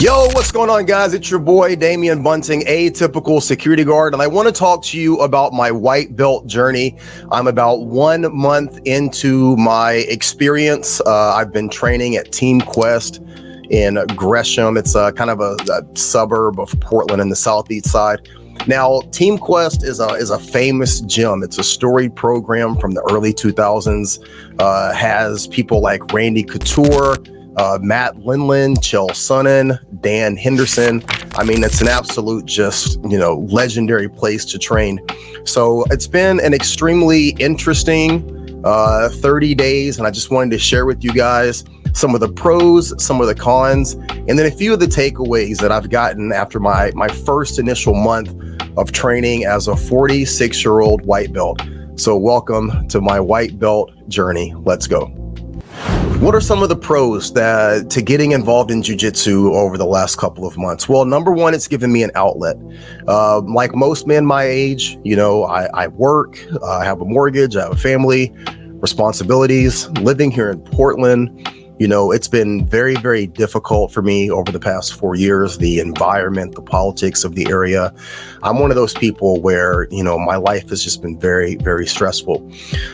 Yo, what's going on, guys? It's your boy, Damian Bunting, Atypical Security Guard, and I want to talk to you about my white belt journey. I'm about 1 month into my experience. I've been training at Team Quest in Gresham. It's kind of a suburb of Portland in the southeast side. Now, Team Quest is a famous gym. It's a storied program from the early 2000s. Has people like Randy Couture, Matt Linlin, Chael Sonnen, Dan Henderson. I mean, it's an absolute legendary place to train. So it's been an extremely interesting 30 days, and I just wanted to share with you guys some of the pros, some of the cons, and then a few of the takeaways that I've gotten after my first initial month of training as a 46-year-old white belt. So welcome to my white belt journey. Let's go. What are some of the pros to getting involved in jiu-jitsu over the last couple of months? Well, number one, it's given me an outlet. Like most men my age, I work, I have a mortgage, I have a family, responsibilities. Living here in Portland, it's been very, very difficult for me over the past 4 years, the environment, the politics of the area. I'm one of those people where, my life has just been very, very stressful.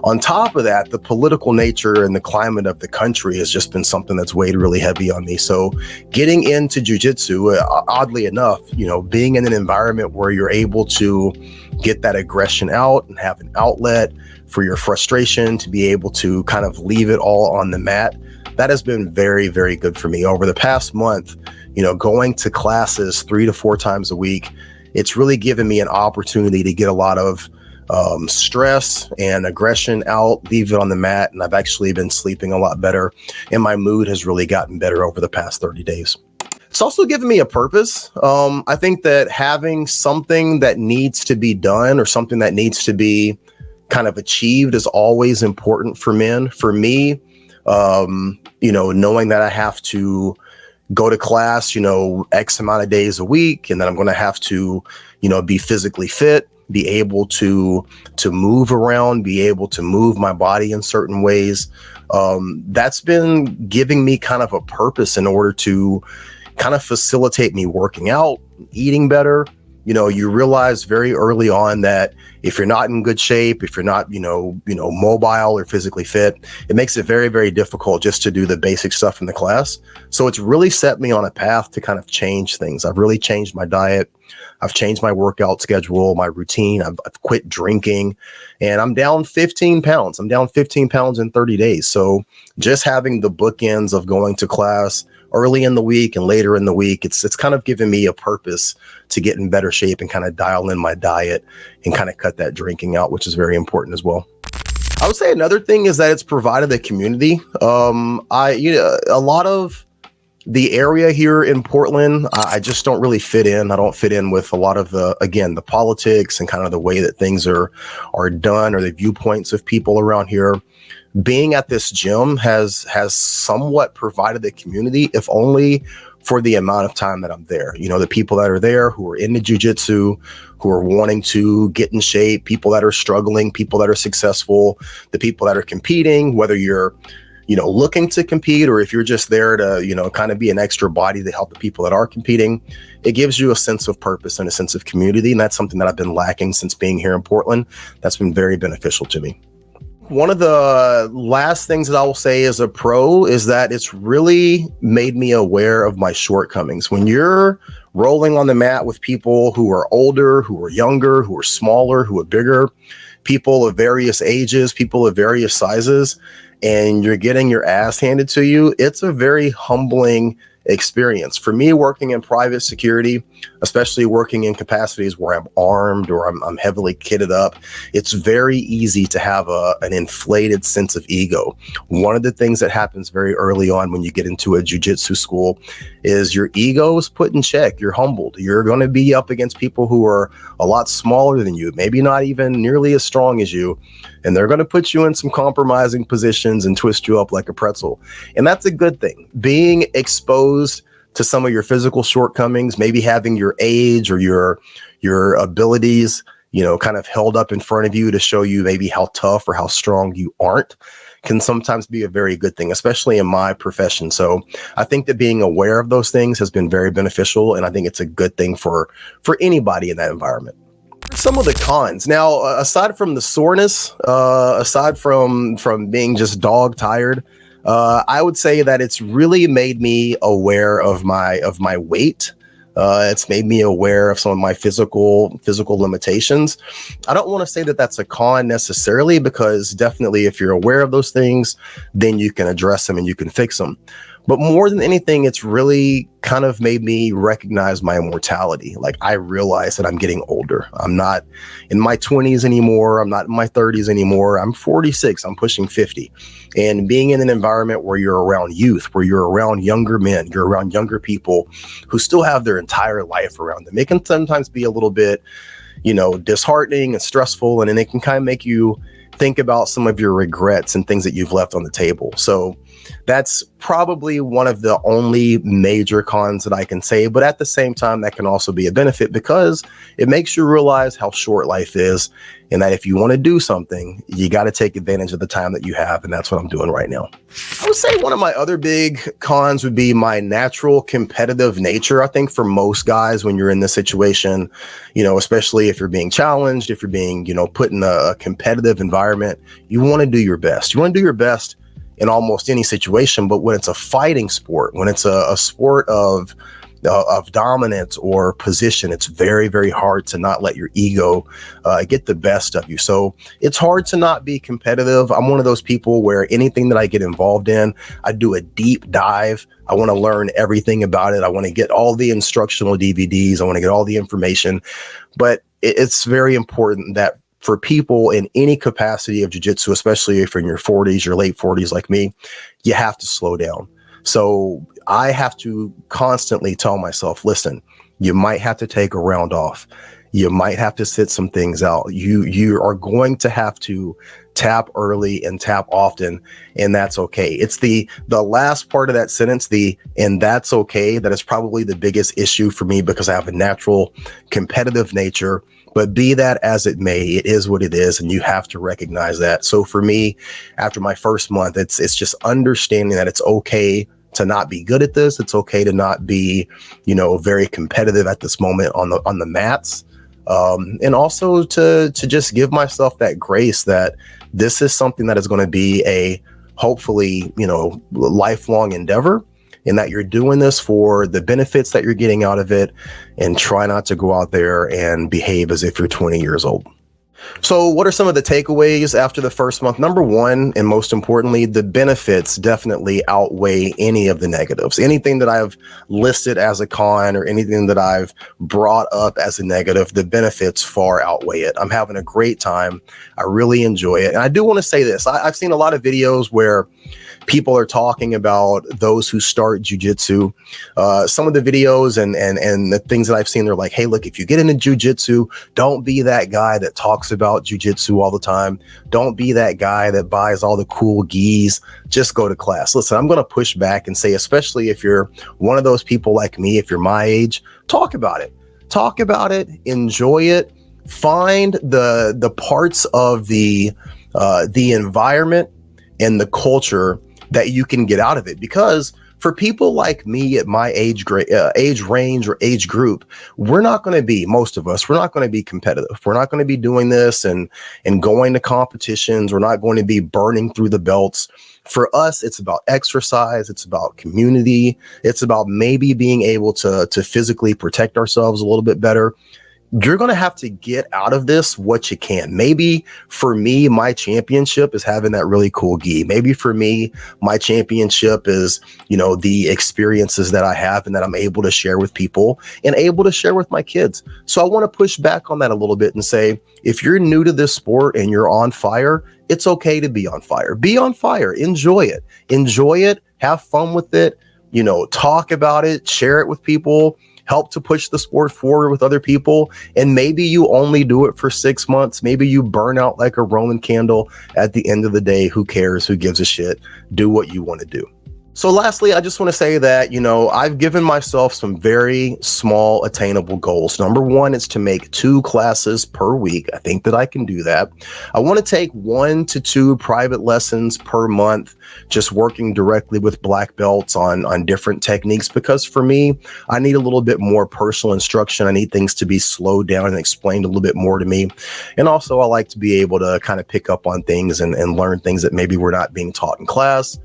On top of that, the political nature and the climate of the country has just been something that's weighed really heavy on me. So getting into jiu-jitsu, oddly enough, being in an environment where you're able to get that aggression out and have an outlet for your frustration, to be able to kind of leave it all on the mat, that has been very, very good for me over the past month. Going to classes 3 to 4 times a week, it's really given me an opportunity to get a lot of stress and aggression out, leave it on the mat. And I've actually been sleeping a lot better, and my mood has really gotten better over the past 30 days. It's also given me a purpose. I think that having something that needs to be done or something that needs to be kind of achieved is always important for men. For me, knowing that I have to go to class, X amount of days a week, and then I'm going to have to, be physically fit, be able to move around, be able to move my body in certain ways. That's been giving me kind of a purpose in order to kind of facilitate me working out, eating better. You realize very early on that if you're not in good shape, if you're not, mobile or physically fit, it makes it very, very difficult just to do the basic stuff in the class. So it's really set me on a path to kind of change things. I've really changed my diet. I've changed my workout schedule, my routine. I've quit drinking, and I'm down 15 pounds. I'm down 15 pounds in 30 days. So just having the bookends of going to class early in the week and later in the week, it's kind of given me a purpose to get in better shape and kind of dial in my diet and kind of cut that drinking out, which is very important as well. I would say another thing is that it's provided a community. A lot of the area here in Portland, I just don't really fit in. I don't fit in with a lot of the politics and kind of the way that things are done, or the viewpoints of people around here. Being at this gym has somewhat provided the community, if only for the amount of time that I'm there. The people that are there who are into jiu-jitsu, who are wanting to get in shape, people that are struggling, people that are successful, the people that are competing, whether you're looking to compete or if you're just there to, kind of be an extra body to help the people that are competing. It gives you a sense of purpose and a sense of community. And that's something that I've been lacking since being here in Portland. That's been very beneficial to me. One of the last things that I will say as a pro is that it's really made me aware of my shortcomings. When you're rolling on the mat with people who are older, who are younger, who are smaller, who are bigger, people of various ages, people of various sizes, and you're getting your ass handed to you, it's a very humbling experience. For me, working in private security, especially working in capacities where I'm armed or I'm heavily kitted up, it's very easy to have an inflated sense of ego. One of the things that happens very early on when you get into a jiu-jitsu school is your ego is put in check. You're humbled. You're going to be up against people who are a lot smaller than you, maybe not even nearly as strong as you, and they're going to put you in some compromising positions and twist you up like a pretzel. And that's a good thing. Being exposed to some of your physical shortcomings, maybe having your age or your abilities, kind of held up in front of you to show you maybe how tough or how strong you aren't, can sometimes be a very good thing, especially in my profession. So I think that being aware of those things has been very beneficial, and I think it's a good thing for anybody in that environment. Some of the cons now, aside from the soreness, aside from being just dog tired, I would say that it's really made me aware of my weight. It's made me aware of some of my physical limitations. I don't want to say that that's a con necessarily, because definitely if you're aware of those things, then you can address them and you can fix them. But more than anything, it's really kind of made me recognize my mortality. Like, I realize that I'm getting older. I'm not in my 20s anymore. I'm not in my 30s anymore. I'm 46. I'm pushing 50. And being in an environment where you're around youth, where you're around younger men, you're around younger people who still have their entire life around them, it can sometimes be a little bit, disheartening and stressful. And then it can kind of make you think about some of your regrets and things that you've left on the table. So that's probably one of the only major cons that I can say. But at the same time, that can also be a benefit, because it makes you realize how short life is, and that if you want to do something, you got to take advantage of the time that you have. And that's what I'm doing right now. I would say one of my other big cons would be my natural competitive nature. I think for most guys, when you're in this situation, especially if you're being challenged, if you're being, put in a competitive environment, you want to do your best. You want to do your best in almost any situation. But when it's a fighting sport, when it's a sport of dominance or position, it's very, very hard to not let your ego get the best of you. So it's hard to not be competitive. I'm one of those people where anything that I get involved in, I do a deep dive. I want to learn everything about it. I want to get all the instructional DVDs. I want to get all the information. But it's very important that for people in any capacity of jiu-jitsu, especially if you're in your 40s, your late 40s like me, you have to slow down. So I have to constantly tell myself, listen, you might have to take a round off. You might have to sit some things out. You are going to have to tap early and tap often, and that's okay. It's the last part of that sentence, and that's okay, that is probably the biggest issue for me, because I have a natural competitive nature. But be that as it may, it is what it is, and you have to recognize that. So for me, after my first month, it's just understanding that it's okay to not be good at this. It's okay to not be, very competitive at this moment on the mats. And also to just give myself that grace that this is something that is going to be a hopefully, lifelong endeavor, and that you're doing this for the benefits that you're getting out of it, and try not to go out there and behave as if you're 20 years old. So what are some of the takeaways after the first month? Number one, and most importantly, the benefits definitely outweigh any of the negatives. Anything that I've listed as a con or anything that I've brought up as a negative, the benefits far outweigh it. I'm having a great time. I really enjoy it. And I do want to say this. I've seen a lot of videos where people are talking about those who start jiu-jitsu. Some of the videos and the things that I've seen, they're like, hey, look, if you get into jiu-jitsu, don't be that guy that talks about jiu-jitsu all the time. Don't be that guy that buys all the cool gis. Just go to class. Listen, I'm going to push back and say, especially if you're one of those people like me, if you're my age, talk about it. Talk about it. Enjoy it. Find the parts of the environment and the culture that you can get out of it. Because for people like me at my age range or age group, we're not going to be, most of us, we're not going to be competitive. We're not going to be doing this and going to competitions. We're not going to be burning through the belts. For us, it's about exercise. It's about community. It's about maybe being able to physically protect ourselves a little bit better. You're going to have to get out of this what you can. Maybe for me, my championship is having that really cool gi. Maybe for me, my championship is, the experiences that I have and that I'm able to share with people and able to share with my kids. So I want to push back on that a little bit and say, if you're new to this sport and you're on fire, it's okay to be on fire. Be on fire. Enjoy it. Enjoy it. Have fun with it. Talk about it. Share it with people. Help to push the sport forward with other people. And maybe you only do it for 6 months. Maybe you burn out like a Roman candle. At the end of the day, who cares? Who gives a shit? Do what you want to do. So lastly, I just want to say that, I've given myself some very small attainable goals. Number one is to make 2 classes per week. I think that I can do that. I want to take 1 to 2 private lessons per month, just working directly with black belts on different techniques, because for me, I need a little bit more personal instruction. I need things to be slowed down and explained a little bit more to me. And also I like to be able to kind of pick up on things and learn things that maybe we're not being taught in class.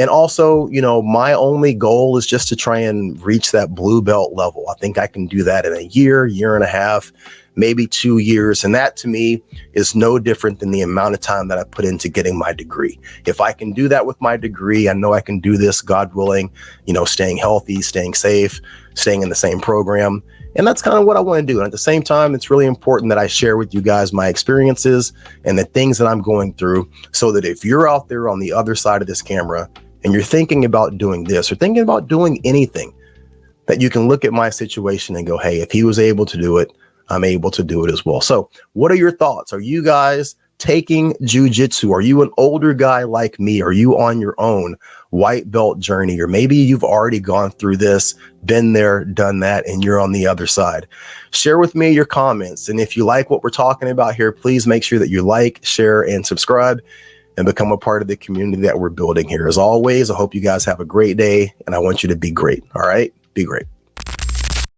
And also, my only goal is just to try and reach that blue belt level. I think I can do that in a year and a half, maybe 2 years. And that to me is no different than the amount of time that I put into getting my degree. If I can do that with my degree, I know I can do this, God willing, staying healthy, staying safe, staying in the same program. And that's kind of what I want to do. And at the same time, it's really important that I share with you guys my experiences and the things that I'm going through, so that if you're out there on the other side of this camera and you're thinking about doing this or thinking about doing anything, that you can look at my situation and go, hey, if he was able to do it, I'm able to do it as well. So what are your thoughts? Are you guys taking jujitsu? Are you an older guy like me? Are you on your own white belt journey? Or maybe you've already gone through this, been there, done that, and you're on the other side. Share with me your comments. And if you like what we're talking about here, please make sure that you like, share, and subscribe, and become a part of the community that we're building here. As always, I hope you guys have a great day, and I want you to be great. All right? Be great.